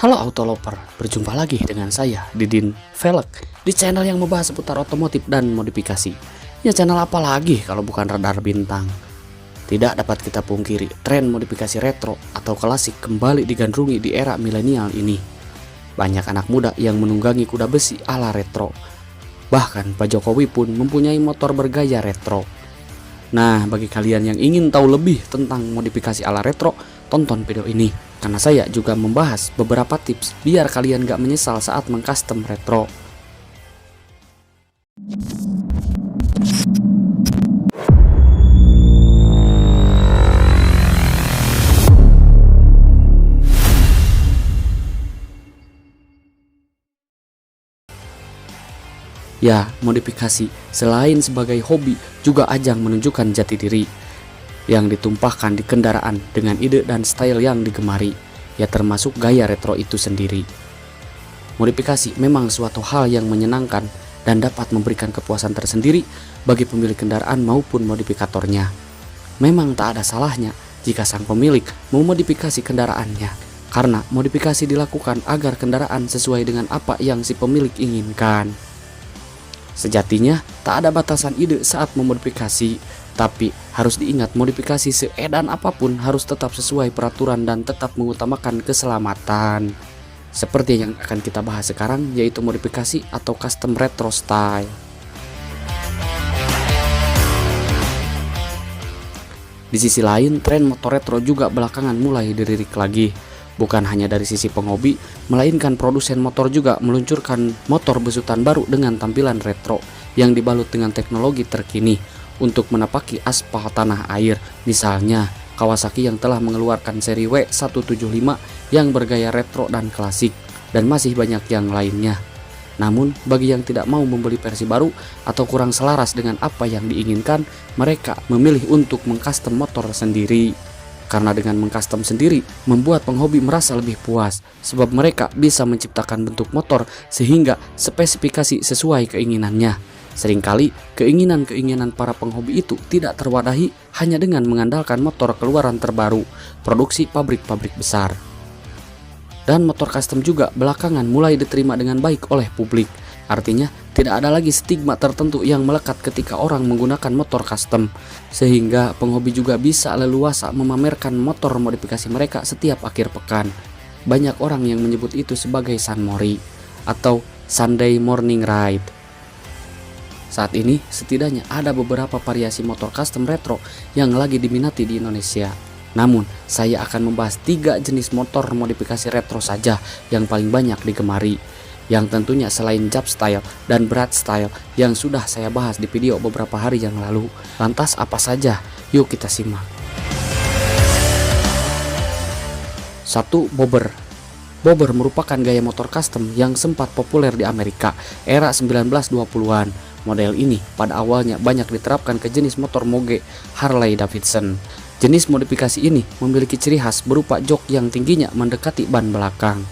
Halo Autolover, berjumpa lagi dengan saya Didin Velg di channel yang membahas seputar otomotif dan modifikasi. Ya, channel apa lagi kalau bukan Radar Bintang. Tidak dapat kita pungkiri, tren modifikasi retro atau klasik kembali digandrungi di era milenial ini. Banyak anak muda yang menunggangi kuda besi ala retro. Bahkan Pak Jokowi pun mempunyai motor bergaya retro. Nah, bagi kalian yang ingin tahu lebih tentang modifikasi ala retro, tonton video ini, karena saya juga membahas beberapa tips biar kalian gak menyesal saat mengcustom retro. Ya, modifikasi selain sebagai hobi juga ajang menunjukkan jati diri yang ditumpahkan di kendaraan dengan ide dan style yang digemari, ya termasuk gaya retro itu sendiri. Modifikasi memang suatu hal yang menyenangkan dan dapat memberikan kepuasan tersendiri bagi pemilik kendaraan maupun modifikatornya. Memang tak ada salahnya jika sang pemilik memodifikasi kendaraannya, karena modifikasi dilakukan agar kendaraan sesuai dengan apa yang si pemilik inginkan. Sejatinya tak ada batasan ide saat memodifikasi, tapi harus diingat modifikasi seedan apapun harus tetap sesuai peraturan dan tetap mengutamakan keselamatan. Seperti yang akan kita bahas sekarang, yaitu modifikasi atau custom retro style. Di sisi lain, tren motor retro juga belakangan mulai dilirik lagi. Bukan hanya dari sisi penghobi, melainkan produsen motor juga meluncurkan motor besutan baru dengan tampilan retro yang dibalut dengan teknologi terkini untuk menapaki aspal tanah air. Misalnya Kawasaki yang telah mengeluarkan seri W175 yang bergaya retro dan klasik, dan masih banyak yang lainnya. Namun bagi yang tidak mau membeli versi baru atau kurang selaras dengan apa yang diinginkan, mereka memilih untuk mengcustom motor sendiri. Karena dengan mengcustom sendiri membuat penghobi merasa lebih puas, sebab mereka bisa menciptakan bentuk motor sehingga spesifikasi sesuai keinginannya. Seringkali keinginan-keinginan para penghobi itu tidak terwadahi hanya dengan mengandalkan motor keluaran terbaru produksi pabrik-pabrik besar. Dan motor custom juga belakangan mulai diterima dengan baik oleh publik. Artinya tidak ada lagi stigma tertentu yang melekat ketika orang menggunakan motor custom, sehingga penghobi juga bisa leluasa memamerkan motor modifikasi mereka setiap akhir pekan. Banyak orang yang menyebut itu sebagai Sunmori atau Sunday Morning Ride. Saat ini setidaknya ada beberapa variasi motor custom retro yang lagi diminati di Indonesia. Namun saya akan membahas 3 jenis motor modifikasi retro saja yang paling banyak digemari, yang tentunya selain Jab Style dan Berat Style yang sudah saya bahas di video beberapa hari yang lalu. Lantas apa saja? Yuk kita simak. 1. Bobber. Bobber merupakan gaya motor custom yang sempat populer di Amerika era 1920-an. Model ini pada awalnya banyak diterapkan ke jenis motor moge Harley Davidson. Jenis modifikasi ini memiliki ciri khas berupa jok yang tingginya mendekati ban belakang.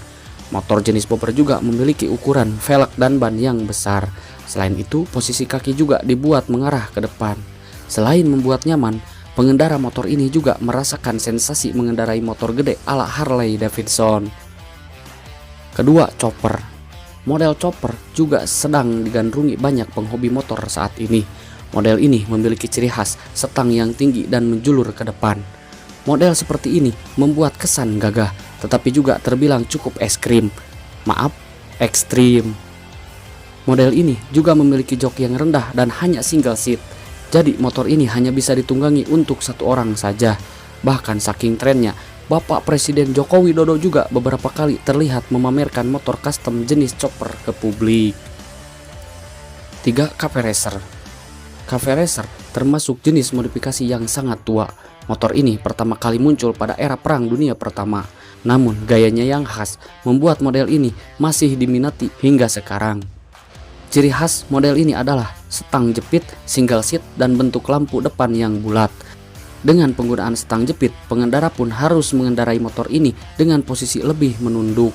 Motor jenis bobber juga memiliki ukuran velg dan ban yang besar. Selain itu, posisi kaki juga dibuat mengarah ke depan. Selain membuat nyaman, pengendara motor ini juga merasakan sensasi mengendarai motor gede ala Harley Davidson. Kedua, chopper. Model chopper juga sedang digandrungi banyak penghobi motor saat ini. Model ini memiliki ciri khas setang yang tinggi dan menjulur ke depan. Model seperti ini membuat kesan gagah, tetapi juga terbilang cukup ekstrim. Model ini juga memiliki jok yang rendah dan hanya single seat. Jadi motor ini hanya bisa ditunggangi untuk satu orang saja. Bahkan saking trennya, Bapak Presiden Joko Widodo juga beberapa kali terlihat memamerkan motor custom jenis chopper ke publik. 3. Cafe Racer. Cafe Racer termasuk jenis modifikasi yang sangat tua. Motor ini pertama kali muncul pada era Perang Dunia Pertama. Namun gayanya yang khas membuat model ini masih diminati hingga sekarang. Ciri khas model ini adalah setang jepit, single seat, dan bentuk lampu depan yang bulat. Dengan penggunaan setang jepit, pengendara pun harus mengendarai motor ini dengan posisi lebih menunduk.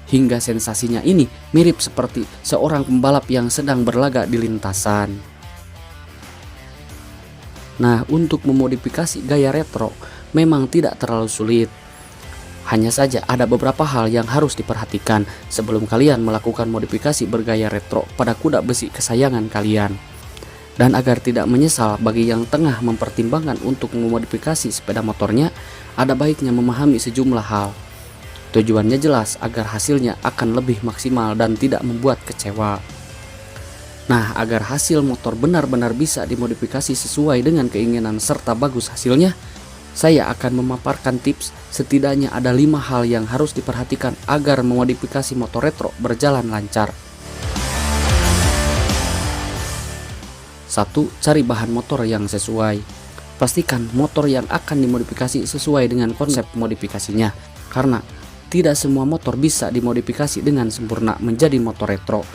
Hingga sensasinya ini mirip seperti seorang pembalap yang sedang berlaga di lintasan. Nah, untuk memodifikasi gaya retro memang tidak terlalu sulit. Hanya saja ada beberapa hal yang harus diperhatikan sebelum kalian melakukan modifikasi bergaya retro pada kuda besi kesayangan kalian. Dan agar tidak menyesal bagi yang tengah mempertimbangkan untuk memodifikasi sepeda motornya, ada baiknya memahami sejumlah hal. Tujuannya jelas agar hasilnya akan lebih maksimal dan tidak membuat kecewa. Nah, agar hasil motor benar-benar bisa dimodifikasi sesuai dengan keinginan serta bagus hasilnya, saya akan memaparkan tips setidaknya ada 5 hal yang harus diperhatikan agar memodifikasi motor retro berjalan lancar. 1. Cari bahan motor yang sesuai. Pastikan motor yang akan dimodifikasi sesuai dengan konsep modifikasinya, karena tidak semua motor bisa dimodifikasi dengan sempurna menjadi motor retro.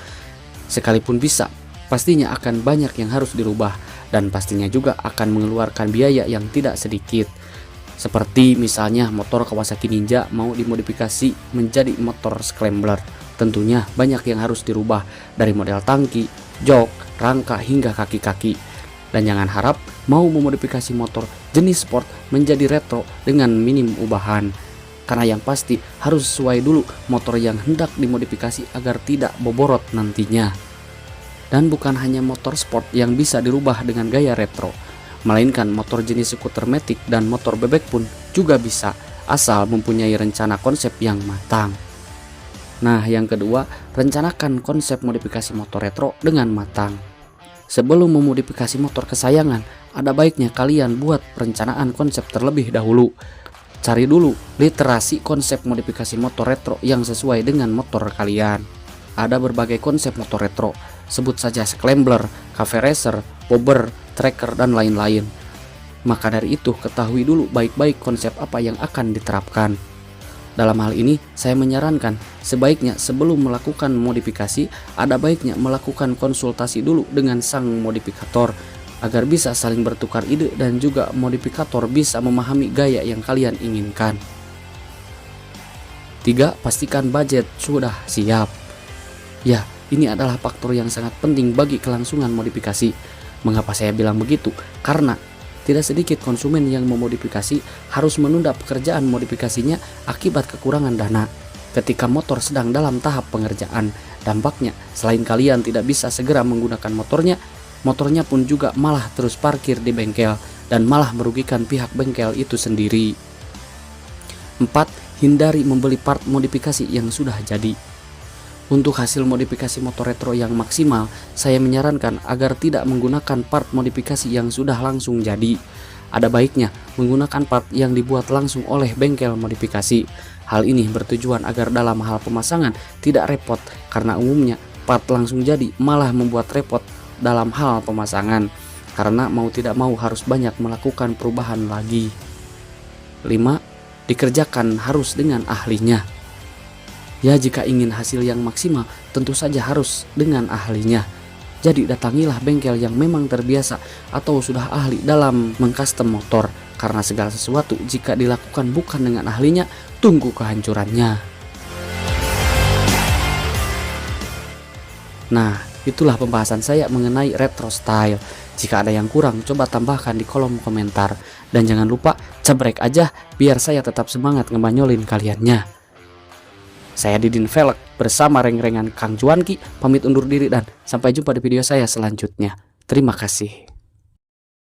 Sekalipun bisa, pastinya akan banyak yang harus dirubah dan pastinya juga akan mengeluarkan biaya yang tidak sedikit. Seperti misalnya motor Kawasaki Ninja mau dimodifikasi menjadi motor scrambler. Tentunya banyak yang harus dirubah dari model tangki, jok, rangka hingga kaki-kaki. Dan jangan harap mau memodifikasi motor jenis sport menjadi retro dengan minim ubahan. Karena yang pasti harus sesuai dulu motor yang hendak dimodifikasi agar tidak boborot nantinya. Dan bukan hanya motor sport yang bisa dirubah dengan gaya retro, melainkan motor jenis skuter matic dan motor bebek pun juga bisa, asal mempunyai rencana konsep yang matang. Nah, yang kedua, rencanakan konsep modifikasi motor retro dengan matang. Sebelum memodifikasi motor kesayangan, ada baiknya kalian buat perencanaan konsep terlebih dahulu. Cari dulu literasi konsep modifikasi motor retro yang sesuai dengan motor kalian. Ada berbagai konsep motor retro, sebut saja scrambler, cafe racer, bobber, tracker, dan lain-lain. Maka dari itu ketahui dulu baik-baik konsep apa yang akan diterapkan. Dalam hal ini saya menyarankan sebaiknya sebelum melakukan modifikasi ada baiknya melakukan konsultasi dulu dengan sang modifikator agar bisa saling bertukar ide dan juga modifikator bisa memahami gaya yang kalian inginkan. 3. Pastikan budget sudah siap. Ya, ini adalah faktor yang sangat penting bagi kelangsungan modifikasi. Mengapa saya bilang begitu? Karena tidak sedikit konsumen yang memodifikasi harus menunda pekerjaan modifikasinya akibat kekurangan dana. Ketika motor sedang dalam tahap pengerjaan, dampaknya selain kalian tidak bisa segera menggunakan motornya pun juga malah terus parkir di bengkel dan malah merugikan pihak bengkel itu sendiri. 4. Hindari membeli part modifikasi yang sudah jadi. Untuk hasil modifikasi motor retro yang maksimal, saya menyarankan agar tidak menggunakan part modifikasi yang sudah langsung jadi. Ada baiknya menggunakan part yang dibuat langsung oleh bengkel modifikasi. Hal ini bertujuan agar dalam hal pemasangan tidak repot, karena umumnya part langsung jadi malah membuat repot dalam hal pemasangan, karena mau tidak mau harus banyak melakukan perubahan lagi. 5. Dikerjakan harus dengan ahlinya. Ya, jika ingin hasil yang maksimal tentu saja harus dengan ahlinya. Jadi datangilah bengkel yang memang terbiasa atau sudah ahli dalam mengcustom motor, karena segala sesuatu jika dilakukan bukan dengan ahlinya, tunggu kehancurannya. Nah, itulah pembahasan saya mengenai retro style. Jika ada yang kurang, coba tambahkan di kolom komentar. Dan jangan lupa cebrek aja biar saya tetap semangat ngebanyolin kaliannya. Saya Didin Velg bersama reng-rengan Kang Juanki pamit undur diri dan sampai jumpa di video saya selanjutnya. Terima kasih.